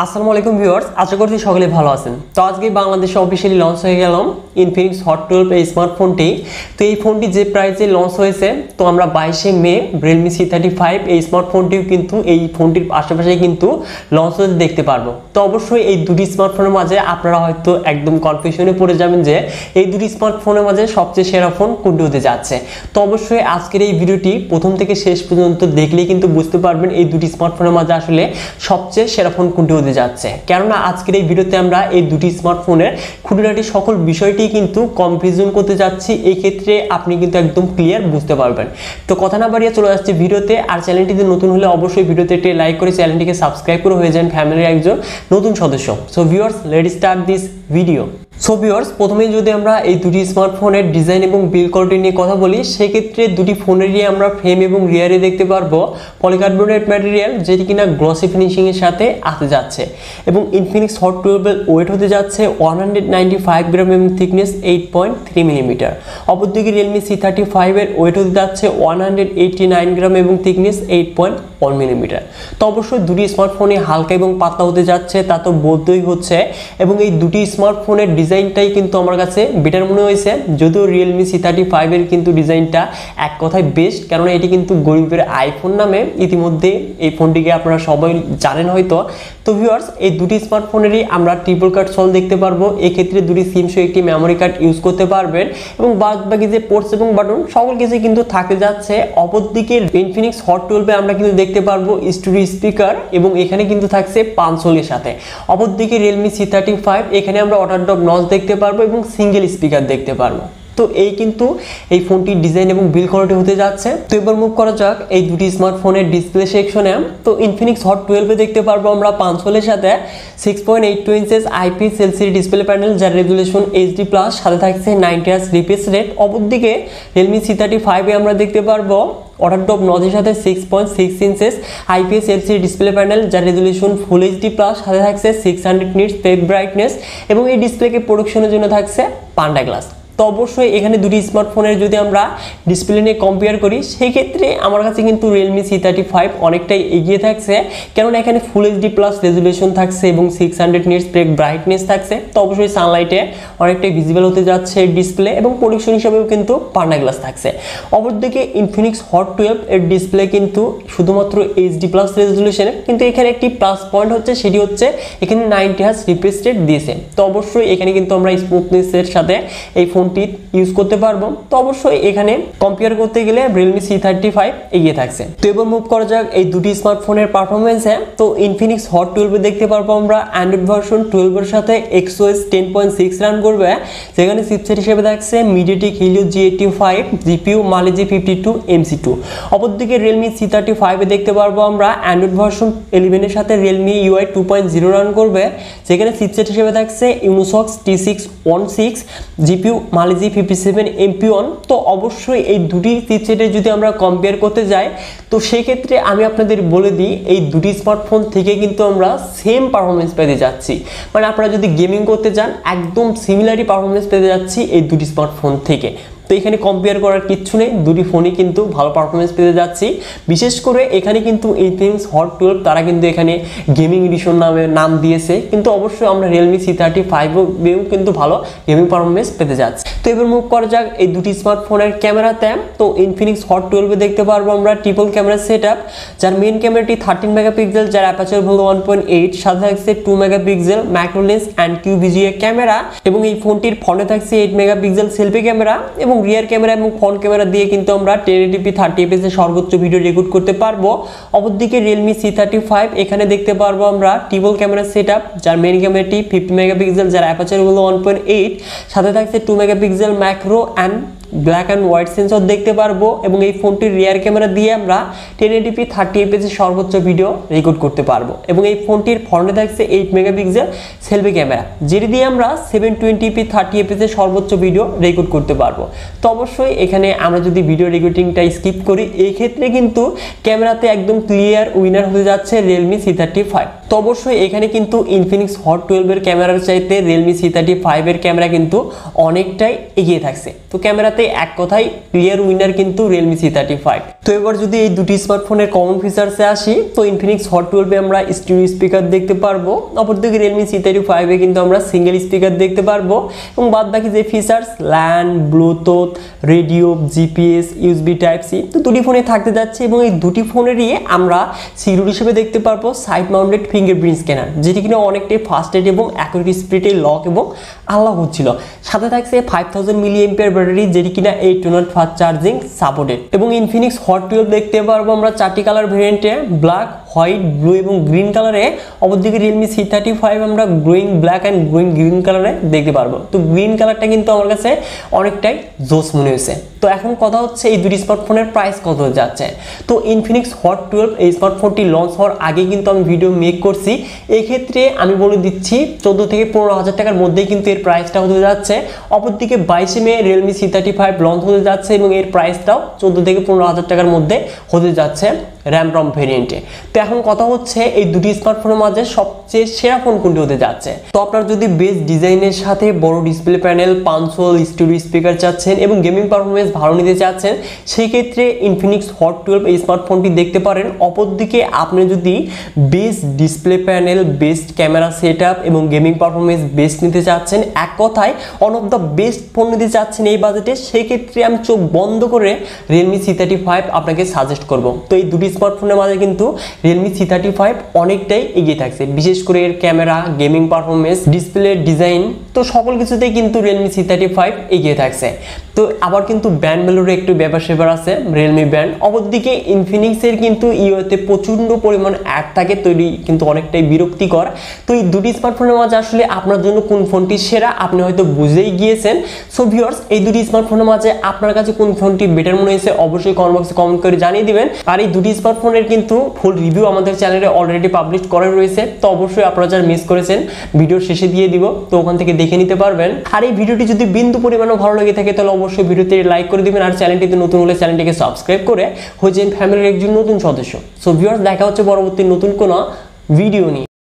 আসসালামু আলাইকুম ভিউয়ার্স, আশা করছি সকলে ভালো আছেন। তো আজকে বাংলাদেশে অফিশিয়ালি লঞ্চ হয়ে গেল ইনফিনিক্স হট 12 এই স্মার্টফোনটি। তো এই ফোনটি যে প্রাইসে লঞ্চ হয়েছে, তো আমরা 22শে মে Realme C35 এই স্মার্টফোনটিও কিন্তু এই ফোনটির আশেপাশে কিন্তু লঞ্চ হতে দেখতে পারবো। তো অবশ্যই এই দুটি স্মার্টফোনের মাঝে আপনারা হয়তো একদম কনফিউশনে পড়ে যাবেন যে এই দুটি স্মার্টফোনের মাঝে সবচেয়ে সেরা ফোন কোনটি হতে যাচ্ছে। তো অবশ্যই আজকের এই ভিডিওটি প্রথম থেকে শেষ পর্যন্ত দেখলেই কিন্তু বুঝতে পারবেন এই দুটি স্মার্টফোনের মাঝে আসলে সবচেয়ে সেরা ফোন কোনটি হতে যাচ্ছে। কেননা আজকের এই ভিডিওতে আমরা এই দুটি স্মার্টফোনের খুঁটিনাটি সকল বিষয়টি কিন্তু কনফিউশন করতে যাচ্ছি। এই ক্ষেত্রে আপনি কিন্তু একদম ক্লিয়ার বুঝতে পারবেন। তো কথা না বাড়িয়ে চলে যাচ্ছে ভিডিওতে। আর চ্যানেলটিতে নতুন হলে অবশ্যই ভিডিওতে একটি লাইক করে চ্যানেলটিকে সাবস্ক্রাইব করে হয়ে যান ফ্যামিলির একজন নতুন সদস্য। So viewers, let's start this video. So viewers, প্রথমেই যদি আমরা এই দুটি স্মার্টফোনের ডিজাইন এবং বিল্ড কোয়ালিটি নিয়ে কথা বলি, সেক্ষেত্রে দুটি ফোনেরই আমরা ফ্রেম এবং রিয়ারে দেখতে পারবো পলিকার্বনেট ম্যাটেরিয়াল, যেটি কিনা গ্লসি ফিনিশিং এর সাথে আসতে যাচ্ছে। এবং ইনফিনিক্স হট 12 এর ওয়েট হতে যাচ্ছে 195 গ্রাম এবং থিকনেস 8.3 মিলিমিটার। অপরদিকে Realme C35 এর ওয়েট হতে যাচ্ছে 189 গ্রাম এবং থিকনেস 8.1 মিলিমিটার। তো অবশ্যই দুটি স্মার্টফোনে হালকা এবং পাতলা হতে যাচ্ছে, তা তো বলতেই হচ্ছে। এবং এই দুটি স্মার্টফোনের ডিজাইনটাই কিন্তু আমার কাছে বেটার মনে হয়েছে, যদিও Realme C35 এর কিন্তু ডিজাইনটা এক কথায় বেস্ট, কারণ এটি কিন্তু গরিবের আইফোন নামে ইতিমধ্যে এই ফোনটিকে আপনারা সবাই জানেন হয়তো। তো ভিউয়ার্স, এই দুটি স্মার্টফোনেরই আমরা ট্রিপল কাট সল দেখতে পারবো। এক্ষেত্রে দুটি সিম সহ একটি মেমোরি কার্ড ইউজ করতে পারবেন এবং বাকি যে পোর্টস এবং বাটন সকল কিছু কিন্তু থাকতে যাচ্ছে। অপরদিকে ইনফিনিক্স হট 12 এ আমরা কিন্তু দেখতে পারবো স্টুডিও স্পিকার এবং এখানে কিন্তু থাকছে পাঁচশোলের সাথে। অপরদিকে Realme C35 এখানে আমরা ওয়াটারড্রপ নচ দেখতে পারবো এবং সিঙ্গেল স্পিকার দেখতে পারবো। তো এই কিন্তু এই ফোনটির ডিজাইন এবং বিল্ড কোয়ালিটি হতে যাচ্ছে। তো এবার মুভ করা যাক এই দুটি স্মার্টফোনের ডিসপ্লে সেকশনে। তো ইনফিনিক্স হট 12 এ দেখতে পারবো আমরা 512 সাথে 6.82 inches IPS LCD display panel, যার রেজুলেশন HD+, সাথে থাকছে 90 Hz রিফ্রেশ রেট। অপরদিকে Realme C35 এ আমরা দেখতে পারবো ওয়াটারড্রপ নচের সাথে 6.6 inches IPS LCD display panel, যার রেজুলেশন ফুল HD+, সাথে থাকছে 600 নিটস পেক ব্রাইটনেস এবং এই ডিসপ্লেকে প্রোডাকশনের জন্য থাকছে পান্ডা গ্লাস। তো অবশ্যই এখানে দুটি স্মার্টফোনের যদি আমরা ডিসপ্লে নিয়ে কম্পেয়ার করি, সেই ক্ষেত্রে আমার কাছে কিন্তু Realme C35 অনেকটাই এগিয়ে থাকছে, কেননা এখানে ফুল HD+ রেজুলেশন থাকছে এবং 600 নিটস পেক ব্রাইটনেস থাকছে। তো অবশ্যই সানলাইটে অনেকটাই ভিজিবল হতে যাচ্ছে ডিসপ্লে এবং প্রোডাকশন হিসাবেও কিন্তু পান্ডা গ্লাস থাকছে। অপরদিকে ইনফিনিক্স হট 12 এর ডিসপ্লে কিন্তু শুধুমাত্র HD+ রেজুলেশনের, কিন্তু এখানে একটি প্লাস পয়েন্ট হচ্ছে, সেটি হচ্ছে এখানে 90 Hz রিফ্রেশ রেট দিয়েছে। তো অবশ্যই এখানে কিন্তু আমরা স্মুথনেসের সাথে এই ফোনটি ইউজ করতে পারবো। তো অবশ্যই এখানে কম্পেয়ার করতে গেলে Realme C35 এগিয়ে থাকছে। তো এবার মুভ করা যাক এই দুটি স্মার্টফোনের পারফরমেন্সে। তো ইনফিনিক্স হট 12 দেখতে পারবো আমরা অ্যান্ড্রয়েড ভার্সন 12 এর সাথে XOS 10.6 রান করবে, যেখানে চিপসেট হিসেবে থাকছে MediaTek Helio G85, GPU Mali G52 MC2। অপরদিকে Realme C35 এ দেখতে পারবো আমরা অ্যান্ড্রয়েড ভার্সন 11 এর সাথে Realme UI 2.0 রান করবে, যেখানে চিপসেট হিসেবে থাকছে Unisoc T616, GPU Mali G57 MP1। তো অবশ্যই এই দুটি চিপসেটের যদি আমরা কম্পেয়ার করতে যাই, তো সেই ক্ষেত্রে আমি আপনাদের বলে দিই এই দুটি স্মার্টফোন থেকে কিন্তু আমরা সেম পারফরমেন্স পেতে যাচ্ছি। মানে আপনারা যদি গেমিং করতে চান, একদম সিমিলারই পারফরমেন্স পেতে যাচ্ছি এই দুটি স্মার্টফোন থেকে। তো এখানে কম্পেয়ার করার কিচ্ছু নেই, দুটি ফোনই কিন্তু ভালো পারফরমেন্স পেতে যাচ্ছি। বিশেষ করে এখানে কিন্তু ইনফিনিক্স হট 12 তারা কিন্তু এখানে গেমিং এডিশন নাম দিয়েছে, কিন্তু অবশ্যই আমরা Realme C35 এও কিন্তু ভালো গেমিং পারফরমেন্স পেতে যাচ্ছি। তো এবার মুভ করা যাক এই দুটি স্মার্টফোনের ক্যামেরাতে। তো ইনফিনিক্স হট 12 দেখতে পারবো আমরা ট্রিপল ক্যামেরা সেটআপ, যার মেইন ক্যামেরাটি 13 মেগাপিক্সেল, যার অ্যাপারচার হলো 1.8, সাথে থাকছে 2 megapixel macro lens and QVGA camera এবং এই ফোনটির ফ্রন্টে থাকছে 8 মেগাপিক্সেল সেলফি ক্যামেরা এবং রিয়ার ক্যামেরা এবং ফ্রন্ট ক্যামেরা দিয়ে কিন্তু আমরা 1080p 30fps এর সর্বোচ্চ ভিডিও রেকর্ড করতে পারবো। অপরদিকে Realme C35 এখানে দেখতে পারবো আমরা ট্রিপল ক্যামেরা সেটআপ, যার মেইন ক্যামেরাটি 50 মেগাপিক্সেল, যার অ্যাপারচার হলো 1.8, সাথে থাকছে 2 megapixel macro and black and white sensor দেখতে পারবো এবং এই ফোনটির রিয়ার ক্যামেরা দিয়ে আমরা 1080p 30fps এর সর্বোচ্চ ভিডিও রেকর্ড করতে পারবো এবং এই ফোনটির ফ্রন্টে থাকছে 8 মেগাপিক্সেল সেলফি ক্যামেরা, যেটি দিয়ে আমরা 720p 30fps এর সর্বোচ্চ ভিডিও রেকর্ড করতে পারবো। তো অবশ্যই এখানে আমরা যদি ভিডিও রেকর্ডিংটা স্কিপ করি, এই ক্ষেত্রে কিন্তু ক্যামেরাতে একদম ক্লিয়ার উইনার হতে যাচ্ছে Realme C35। তো অবশ্যই এখানে কিন্তু ইনফিনিক্স হট 12 এর ক্যামেরার চাইতে Realme C35 এর ক্যামেরা কিন্তু অনেকটাই এগিয়ে থাকছে। তো ক্যামেরাতে কাটে, এক কথায় ক্লিয়ার উইনার কিন্তু Realme C35। তো এবার যদি এই দুটি স্মার্টফোনের কমন ফিচার্সে আসি, তো Infinix Hot 12 এ আমরা স্টিরিও স্পিকার দেখতে পারবো, অপরদিকে Realme C35 এ কিন্তু আমরা সিঙ্গেল স্পিকার দেখতে পারবো, এবং বাদ বাকি যে features LAN, Bluetooth, radio, GPS, USB Type-C তো দুটি ফোনে থাকতে যাচ্ছে, এবং এই দুটি ফোনেরই আমরা সিকিউরিটি হিসেবে দেখতে পারবো সাইড মাউন্টেড ফিঙ্গারপ্রিন্ট স্ক্যানার, যেটি কিনা অনেকটাই ফাস্টেড এবং অ্যাকুরেট স্পিডে লক এবং আনলক হচ্ছিল। সাথে থাকছে 5000 mAh ব্যাটারি, যেটি কিনা 8 to 0 ফাস্ট চার্জিং সাপোর্টেড। এবং Infinix Hot 12 দেখতে পারবো আমরা 4টি কালার ভেরিয়েন্টে, ব্ল্যাক, হোয়াইট, ব্লু এবং গ্রিন কালারে। অপরদিকে Realme C35 আমরা glowing black and glowing green কালারে দেখতে পারবো। তো গ্রিন কালারটা কিন্তু আমার কাছে অনেকটাই জোস মনে হয়েছে। তো এখন কথা হচ্ছে এই দুটি স্মার্টফোনের প্রাইস কত যাচ্ছে। তো Infinix Hot 12 এই স্মার্টফোনটি লঞ্চ হওয়ার আগে কিন্তু আমি ভিডিও মেক করছি, এই ক্ষেত্রে আমি বলে দিচ্ছি 14 থেকে 15,000 টাকার মধ্যেই কিন্তু এর প্রাইসটা হতে যাচ্ছে। অপরদিকে 22 মে Realme C35 লঞ্চ হতে যাচ্ছে, এবং এর প্রাইসটাও 14 থেকে 15,000 টাকার মধ্যে হতে যাচ্ছে র্যাম রম ভেরিয়েন্টে। তো এখন কথা হচ্ছে এই দুটি স্মার্টফোনের মাঝে সবচেয়ে সেরা ফোন কোনটি হতে যাচ্ছে। তো আপনারা যদি বেস ডিজাইনের সাথে বড় ডিসপ্লে প্যানেল, 500 স্টুডিও স্পিকার চাচ্ছেন এবং গেমিং পারফরমেন্স ভালো নিতে চাচ্ছেন, সেই ক্ষেত্রে Infinix Hot 12 এই স্মার্টফোনটি দেখতে পারেন। অপরদিকে আপনি যদি base display panel, best camera setup এবং গেমিং পারফরমেন্স বেস্ট নিতে চাচ্ছেন, এক কথায় one of the best phone নিতে চাচ্ছেন এই বাজেটে, সেই ক্ষেত্রে আমি চোখ বন্ধ করে Realme C35 আপনাকে সাজেস্ট করব। তো এই দুটি স্মার্টফোনের মাঝে কিন্তু Realme C35 অনেকটাই এগিয়ে থাকছে, বিশেষ করে এর camera, gaming performance, display design, তো সকল কিছুতেই কিন্তু Realme C35 এগিয়ে থাকছে। তো আবার কিন্তু ব্যান্ড ভ্যালুর একটু ব্যাপার সেবার আছে Realme ব্যান্ড। অপরদিকে Infinix এর কিন্তু ইওতে প্রচন্ড পরিমাণ অ্যাড থাকে, তৈরি কিন্তু অনেকটাই বিরক্তিকর। তো এই দুটি স্মার্টফোনের মাঝে আসলে আপনার জন্য কোন ফোনটি সেরা আপনি হয়তো বুঝেই গিয়েছেন। সো ভিউয়ার্স, এই দুটি স্মার্টফোনের মাঝে আপনার কাছে কোন ফোনটি বেটার মনে হয়েছে অবশ্যই কমেন্ট বক্সে কমেন্ট করে জানিয়ে দিবেন। আর এই দুটি স্মার্টফোনের কিন্তু ফুল রিভিউ আমাদের চ্যানেলে অলরেডি পাবলিশ করা রয়েছে, তো অবশ্যই আপনারা যারা মিস করেছেন ভিডিওর শেষে দিয়ে দিব, তো ওখান থেকে দেখে নিতে পারবেন। আর এই ভিডিওটি যদি বিন্দু পরিমাণও ভালো লেগে থাকে তাহলে অবশ্যই ভিডিওতে লাইক করে দিবেন, আর চ্যানেলটিতে নতুন হলে চ্যানেলটিকে সাবস্ক্রাইব করে হয়ে যান ফ্যামিলির একজন নতুন সদস্য। সো ভিউয়ার্স, দেখা হচ্ছে পরবর্তী নতুন কোনো ভিডিও নিয়ে।